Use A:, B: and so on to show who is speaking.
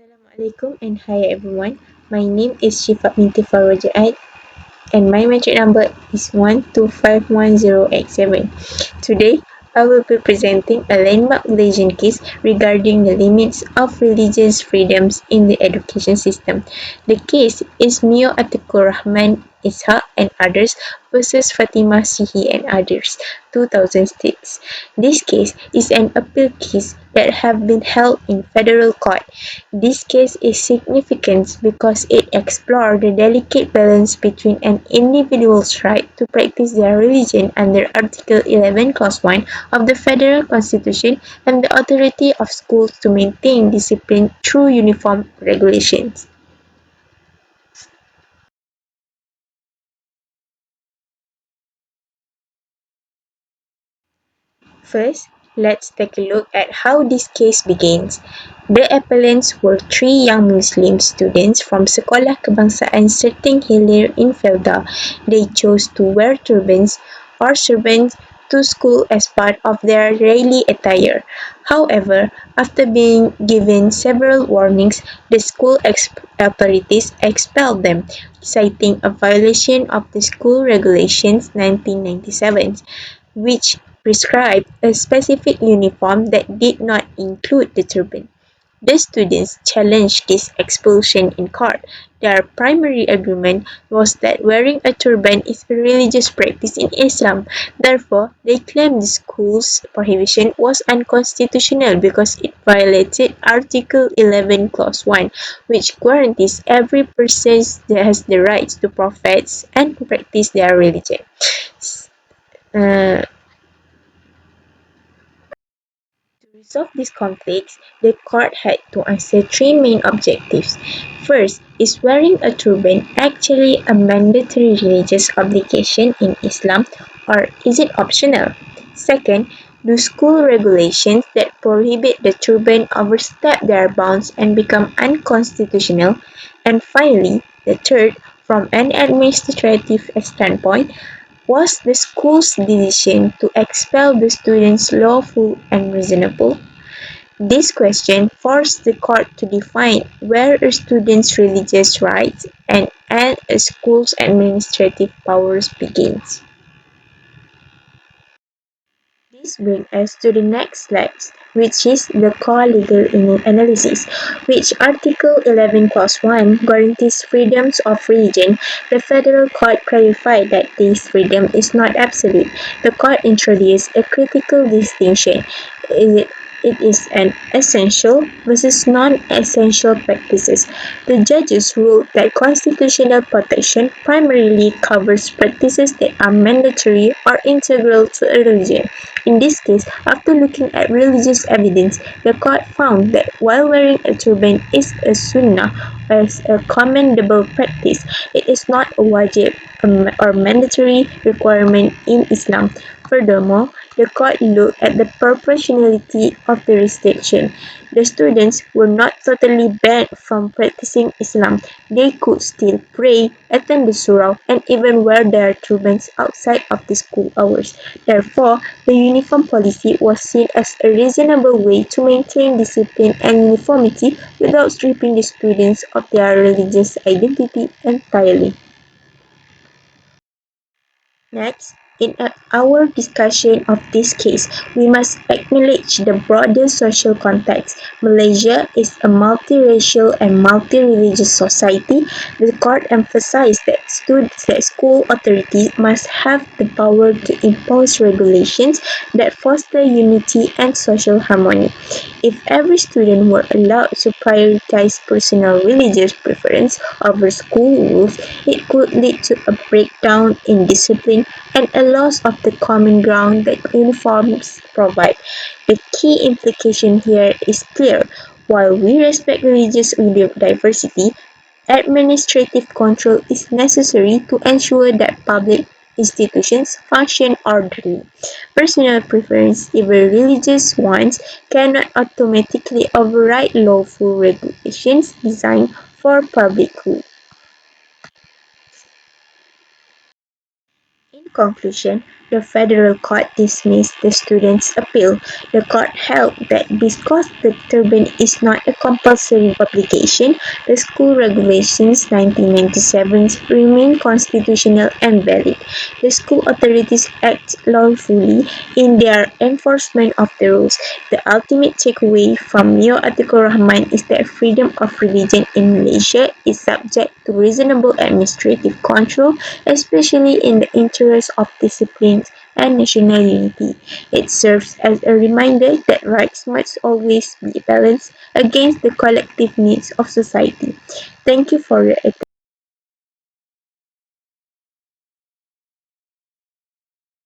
A: Assalamualaikum and hi everyone. My name is Syifa binti Farwo and my metric number is 1251087. Today, I will be presenting a landmark Malaysian case regarding the limits of religious freedoms in the education system. The case is Mio Atikur Rahman Ishaq and others versus Fatimah Sihi and others, 2006. This case is an appeal case that have been held in federal court. This case is significant because it explores the delicate balance between an individual's right to practice their religion under Article 11 Clause 1 of the Federal Constitution and the authority of schools to maintain discipline through uniform regulations. First, let's take a look at how this case begins. The appellants were three young Muslim students from Sekolah Kebangsaan Serting Hilir in Felda. They chose to wear turbans or turbans to school as part of their daily attire. However, after being given several warnings, the school authorities expelled them, citing a violation of the School Regulations 1997, which prescribed a specific uniform that did not include the turban. The students challenged this expulsion in court. Their primary argument was that wearing a turban is a religious practice in Islam. Therefore, they claimed the school's prohibition was unconstitutional because it violated Article 11 Clause 1, which guarantees every person has the right to profess and practice their religion. Uh, To resolve these conflicts, the court had to answer three main objectives. First, is wearing a turban actually a mandatory religious obligation in Islam, or is it optional? Second, do school regulations that prohibit the turban overstep their bounds and become unconstitutional? And finally, the third, from an administrative standpoint, was the school's decision to expel the students lawful and reasonable? This question forced the court to define where a student's religious rights and a school's administrative powers begins. This brings us to the next slide, which is the core legal analysis, which Article 11 Clause 1 guarantees freedoms of religion. The federal court clarified that this freedom is not absolute. The court introduced a critical distinction. Is it is an essential versus non-essential practices. The judges ruled that constitutional protection primarily covers practices that are mandatory or integral to a religion. In this case, after looking at religious evidence, the court found that while wearing a turban is a sunnah or a commendable practice, it is not a wajib or mandatory requirement in Islam. Furthermore, the court looked at the proportionality of the restriction. The students were not totally banned from practicing Islam. They could still pray, attend the surah, and even wear their turbans outside of the school hours. Therefore, the uniform policy was seen as a reasonable way to maintain discipline and uniformity without stripping the students of their religious identity entirely. Next, in our discussion of this case, we must acknowledge the broader social context. Malaysia is a multiracial and multi-religious society. The court emphasized that school authorities must have the power to impose regulations that foster unity and social harmony. If every student were allowed to prioritize personal religious preference over school rules, it could lead to a breakdown in discipline and a loss of the common ground that uniforms provide. The key implication here is clear. While we respect religious diversity, administrative control is necessary to ensure that public institutions function orderly. Personal preference, even religious ones, cannot automatically override lawful regulations designed for public good. In conclusion, the federal court dismissed the students' appeal. The court held that because the turban is not a compulsory publication, the school regulations 1997 remain constitutional and valid. The school authorities act lawfully in their enforcement of the rules. The ultimate takeaway from Mio Atikur Rahman is that freedom of religion in Malaysia is subject to reasonable administrative control, especially in the interest of discipline and national unity. It serves as a reminder that rights must always be balanced against the collective needs of society. Thank you for your attention.